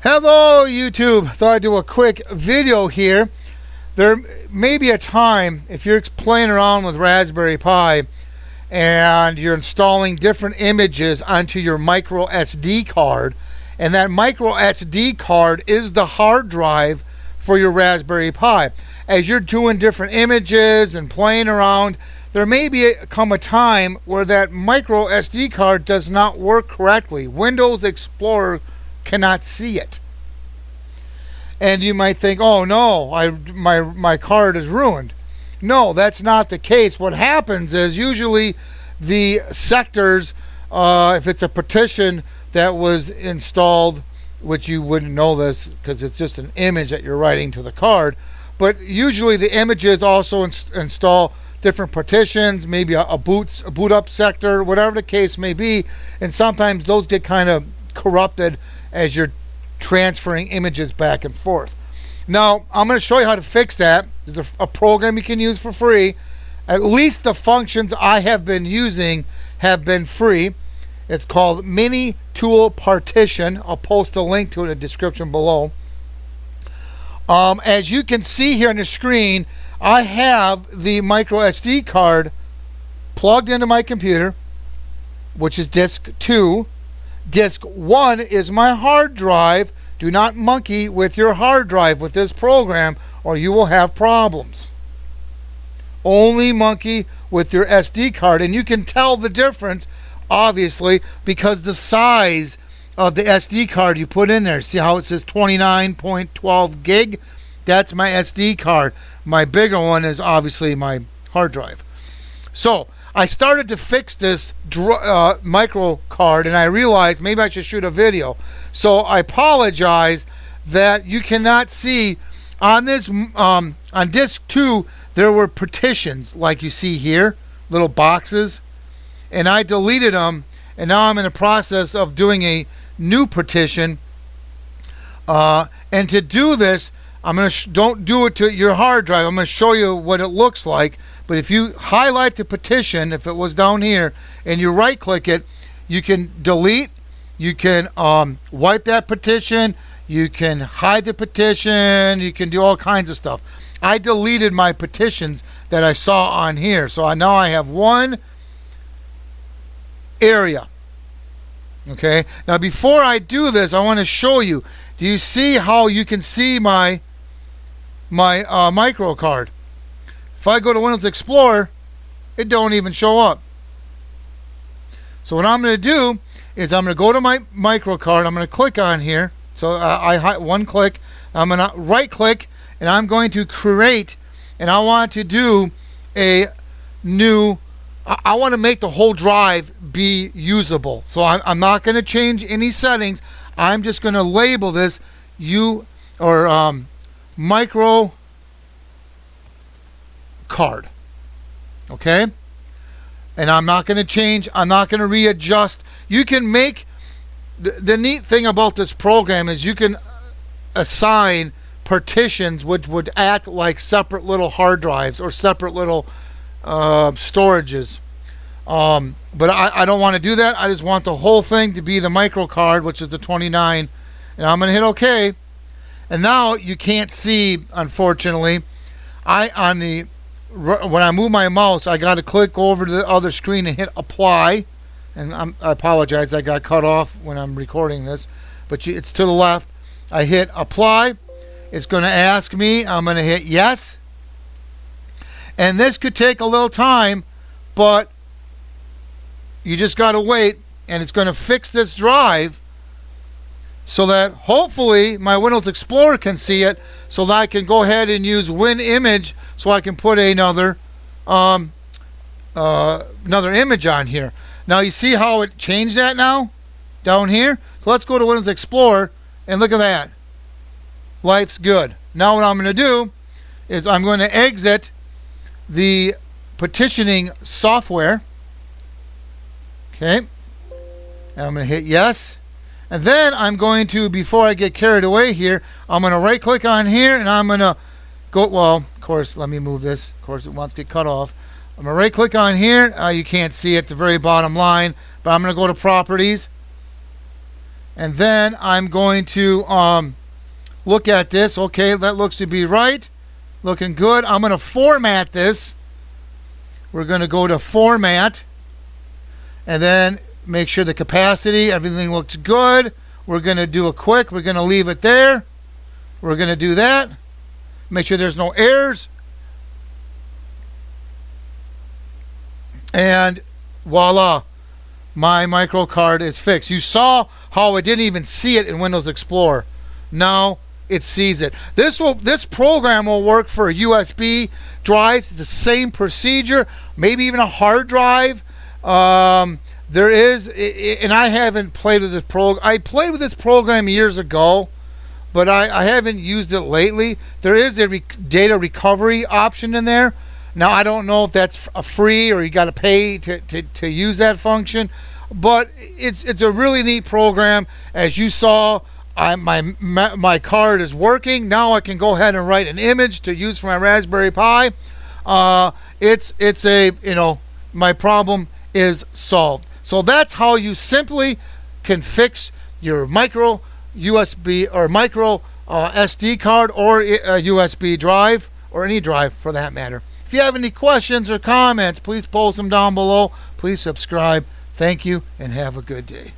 Hello YouTube, thought I'd do a quick video here. There may be a time if you're playing around with Raspberry Pi and you're installing different images onto your micro SD card, and that micro SD card is the hard drive for your Raspberry Pi. As you're doing different images and playing around, there may come a time where that micro SD card does not work correctly. Windows Explorer cannot see it. And you might think, oh no, my card is ruined. No, that's not the case. What happens is usually the sectors, if it's a partition that was installed, which you wouldn't know this because it's just an image that you're writing to the card, but usually the images also install different partitions, maybe a boot up sector, whatever the case may be, and sometimes those get kind of corrupted as you're transferring images back and forth. Now I'm going to show you how to fix that. There's a program you can use for free. At least the functions I have been using have been free. It's called Mini Tool Partition. I'll post a link to it in the description below. As you can see here on the screen, I have the micro SD card plugged into my computer, which is disk 2. Disk 1 is my hard drive. Do not monkey with your hard drive with this program or you will have problems. Only monkey with your SD card, and you can tell the difference obviously because the size of the SD card you put in there. See how it says 29.12 gig? That's my SD card. My bigger one is obviously my hard drive. So I started to fix this micro card, and I realized maybe I should shoot a video. So I apologize that you cannot see on this on disk 2. There were partitions like you see here, little boxes, and I deleted them, and now I'm in the process of doing a new partition. And to do this, I'm going to don't do it to your hard drive. I'm going to show you what it looks like. But if you highlight the partition, if it was down here, and you right click it, you can delete, you can wipe that partition, you can hide the partition, you can do all kinds of stuff. I deleted my partitions that I saw on here, so now I have one area. Okay, now before I do this, I want to show you. Do you see how you can see my micro card? If I go to Windows Explorer, it don't even show up. So what I'm going to do is I'm going to go to my micro card. I'm going to click on here. So I one click. I'm going to right click, and I'm going to create. And I want to do a new. I want to make the whole drive be usable. So I'm not going to change any settings. I'm just going to label this micro card. Okay, and I'm not going to change. I'm not going to readjust. You can make the neat thing about this program is you can assign partitions which would act like separate little hard drives or separate little storages. But I don't want to do that. I just want the whole thing to be the micro card, which is the 29, and I'm going to hit OK. And now you can't see, unfortunately. When I move my mouse, I got to click over to the other screen and hit apply. And I apologize, I got cut off when I'm recording this, but it's to the left. I hit apply. It's going to ask me. I'm going to hit yes. And this could take a little time, but you just got to wait, and it's going to fix this drive so that hopefully my Windows Explorer can see it, so that I can go ahead and use WinImage so I can put another image on here. Now you see how it changed that now down here? So let's go to Windows Explorer and look at that. Life's good. Now what I'm going to do is I'm going to exit the partitioning software. Okay. And I'm going to hit yes. And then I'm going to, before I get carried away here, I'm going to right click on here, and I'm going to go, well, of course, let me move this. Of course, it wants to get cut off. I'm going to right click on here. You can't see it at the very bottom line, but I'm going to go to properties. And then I'm going to look at this. Okay, that looks to be right. Looking good. I'm going to format this. We're going to go to format and then make sure the capacity, everything looks good. We're going to do a quick. We're going to leave it there. We're going to do that. Make sure there's no errors. And voila, my micro card is fixed. You saw how it didn't even see it in Windows Explorer. Now it sees it. This program will work for USB drives. It's the same procedure, maybe even a hard drive. There is, and I haven't played with this program. I played with this program years ago, but I haven't used it lately. There is a data recovery option in there. Now, I don't know if that's a free or you got to pay to use that function, but it's a really neat program. As you saw, my card is working. Now I can go ahead and write an image to use for my Raspberry Pi. It's a, my problem is solved. So that's how you simply can fix your micro USB or micro SD card or a USB drive or any drive for that matter. If you have any questions or comments, please post them down below. Please subscribe. Thank you and have a good day.